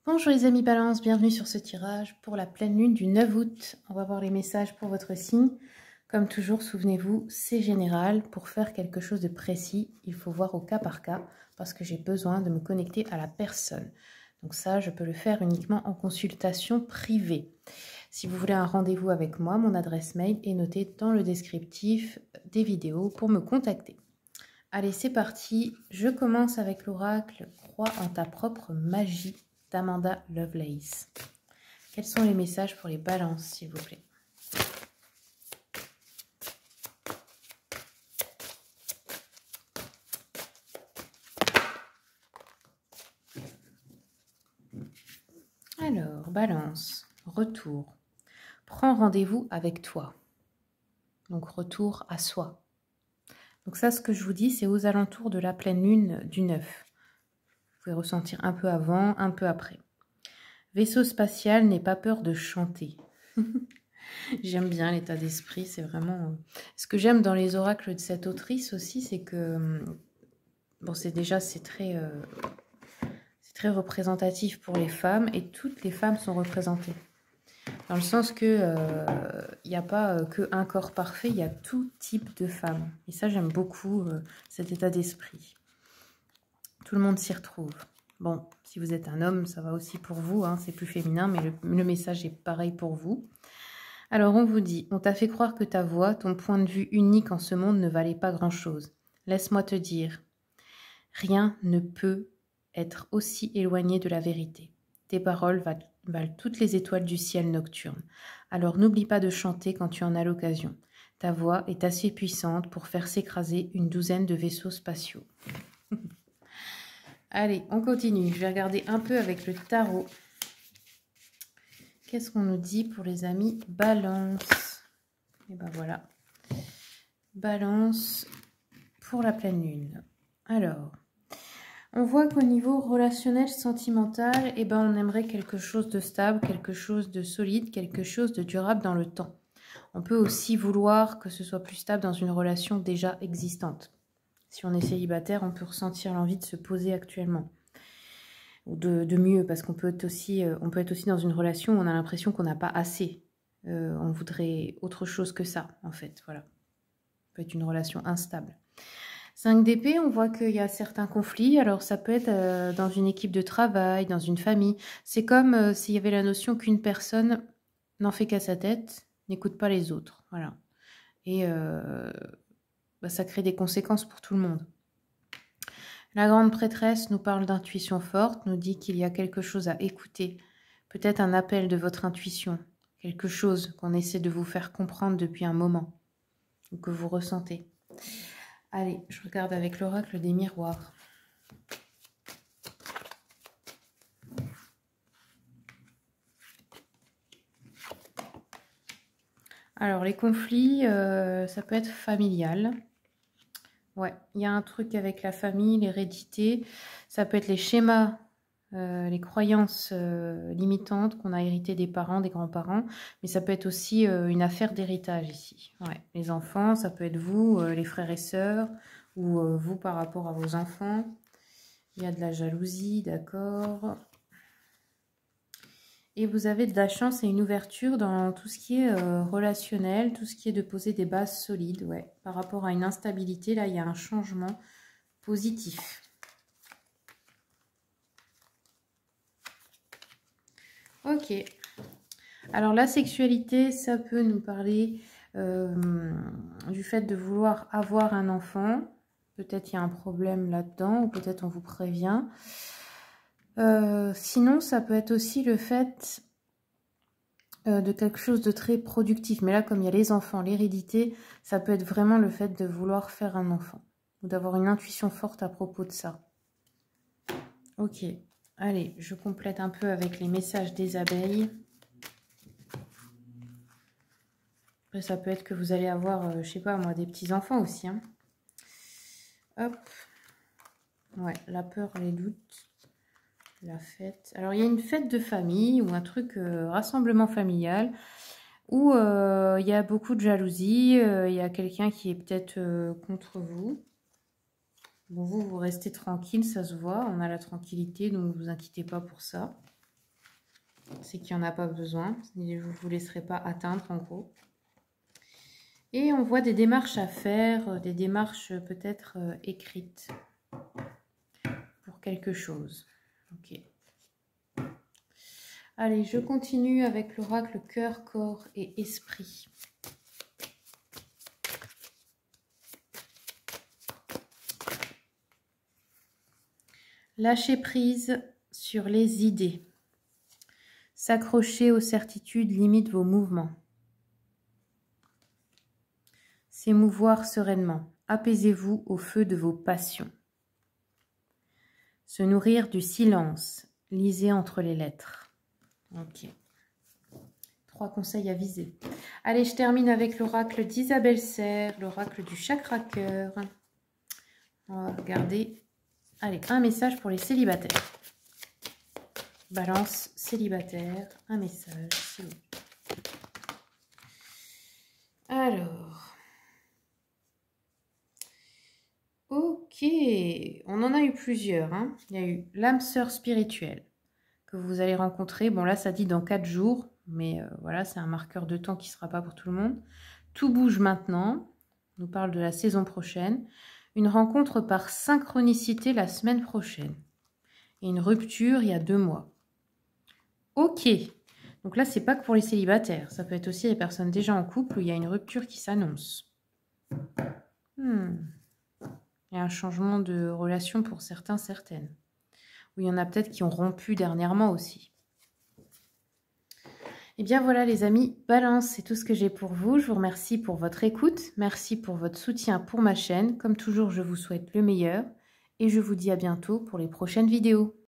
Bonjour les amis Balance, bienvenue sur ce tirage pour la pleine lune du 9 août. On va voir les messages pour votre signe. Comme toujours, souvenez-vous, c'est général. Pour faire quelque chose de précis, il faut voir au cas par cas parce que j'ai besoin de me connecter à la personne. Donc ça, je peux le faire uniquement en consultation privée. Si vous voulez un rendez-vous avec moi, mon adresse mail est notée dans le descriptif des vidéos pour me contacter. Allez, c'est parti. Je commence avec l'oracle « Crois en ta propre magie » d'Amanda Lovelace. Quels sont les messages pour les balances, s'il vous plaît? Alors, balance, retour. Prends rendez-vous avec toi. Donc, retour à soi. Donc ça, ce que je vous dis, c'est aux alentours de la pleine lune du 9. Vous pouvez ressentir un peu avant, un peu après. Vaisseau spatial, n'aie pas peur de chanter. J'aime bien l'état d'esprit, c'est vraiment... Ce que j'aime dans les oracles de cette autrice aussi, c'est que... Bon, c'est très représentatif pour les femmes et toutes les femmes sont représentées. Dans le sens que il n'y a pas qu'un corps parfait, il y a tout type de femmes. Et ça, j'aime beaucoup cet état d'esprit. Tout le monde s'y retrouve. Bon, si vous êtes un homme, ça va aussi pour vous, hein, c'est plus féminin, mais le message est pareil pour vous. Alors, on vous dit, on t'a fait croire que ta voix, ton point de vue unique en ce monde ne valait pas grand-chose. Laisse-moi te dire, rien ne peut être aussi éloigné de la vérité. Tes paroles valent toutes les étoiles du ciel nocturne. Alors n'oublie pas de chanter quand tu en as l'occasion. Ta voix est assez puissante pour faire s'écraser une douzaine de vaisseaux spatiaux. Allez, on continue. Je vais regarder un peu avec le tarot. Qu'est-ce qu'on nous dit pour les amis Balance? Et ben voilà. Balance pour la pleine lune. Alors, on voit qu'au niveau relationnel, sentimental, eh ben on aimerait quelque chose de stable, quelque chose de solide, quelque chose de durable dans le temps. On peut aussi vouloir que ce soit plus stable dans une relation déjà existante. Si on est célibataire, on peut ressentir l'envie de se poser actuellement. Ou de mieux, parce qu'on peut être aussi dans une relation où on a l'impression qu'on n'a pas assez. On voudrait autre chose que ça, en fait. Voilà. Ça peut être une relation instable. 5 d'épée, on voit qu'il y a certains conflits. Alors, ça peut être dans une équipe de travail, dans une famille. C'est comme s'il y avait la notion qu'une personne n'en fait qu'à sa tête, n'écoute pas les autres. Voilà. Et ça crée des conséquences pour tout le monde. La grande prêtresse nous parle d'intuition forte, nous dit qu'il y a quelque chose à écouter. Peut-être un appel de votre intuition. Quelque chose qu'on essaie de vous faire comprendre depuis un moment. Ou que vous ressentez. Allez, je regarde avec l'oracle des miroirs. Alors, les conflits, ça peut être familial. Ouais, il y a un truc avec la famille, l'hérédité. Ça peut être les schémas, les croyances limitantes qu'on a héritées des parents, des grands-parents. Mais ça peut être aussi une affaire d'héritage ici. Ouais, les enfants, ça peut être vous, les frères et sœurs, ou vous par rapport à vos enfants. Il y a de la jalousie, d'accord. Et vous avez de la chance et une ouverture dans tout ce qui est relationnel, tout ce qui est de poser des bases solides. Ouais. Par rapport à une instabilité, là, il y a un changement positif. Ok. Alors, la sexualité, ça peut nous parler du fait de vouloir avoir un enfant. Peut-être il y a un problème là-dedans, ou peut-être on vous prévient. Sinon, ça peut être aussi le fait de quelque chose de très productif. Mais là, comme il y a les enfants, l'hérédité, ça peut être vraiment le fait de vouloir faire un enfant. Ou d'avoir une intuition forte à propos de ça. Ok. Allez, je complète un peu avec les messages des abeilles. Après, ça peut être que vous allez avoir, je sais pas moi, des petits-enfants aussi. Hein. Hop. Ouais, la peur, les doutes. La fête. Alors, il y a une fête de famille ou un truc rassemblement familial où il y a beaucoup de jalousie. Il y a quelqu'un qui est peut-être contre vous. Bon, vous restez tranquille, ça se voit. On a la tranquillité, donc ne vous inquiétez pas pour ça. c'est qu'il n'y en a pas besoin. Je ne vous laisserai pas atteindre en gros. Et on voit des démarches à faire, des démarches peut-être écrites pour quelque chose. Ok. Allez, je continue avec l'oracle cœur, corps et esprit. Lâcher prise sur les idées. S'accrocher aux certitudes limite vos mouvements. S'émouvoir sereinement. Apaisez-vous au feu de vos passions. Se nourrir du silence. Lisez entre les lettres. Ok. 3 conseils à viser. Allez, je termine avec l'oracle d'Isabelle Serre, l'oracle du chakra cœur. On va regarder. Allez, un message pour les célibataires. Balance célibataire, un message. S'il vous plaît. Alors. Ok, on en a eu plusieurs. Hein. Il y a eu l'âme sœur spirituelle que vous allez rencontrer. Bon, là, ça dit dans 4 jours. Mais voilà, c'est un marqueur de temps qui ne sera pas pour tout le monde. Tout bouge maintenant. On nous parle de la saison prochaine. Une rencontre par synchronicité la semaine prochaine. Et une rupture il y a 2 mois. Ok. Donc là, c'est pas que pour les célibataires. Ça peut être aussi les personnes déjà en couple où il y a une rupture qui s'annonce. Il y a un changement de relation pour certains, certaines. Ou il y en a peut-être qui ont rompu dernièrement aussi. Et bien voilà les amis, Balance, c'est tout ce que j'ai pour vous. Je vous remercie pour votre écoute. Merci pour votre soutien pour ma chaîne. Comme toujours, je vous souhaite le meilleur. Et je vous dis à bientôt pour les prochaines vidéos.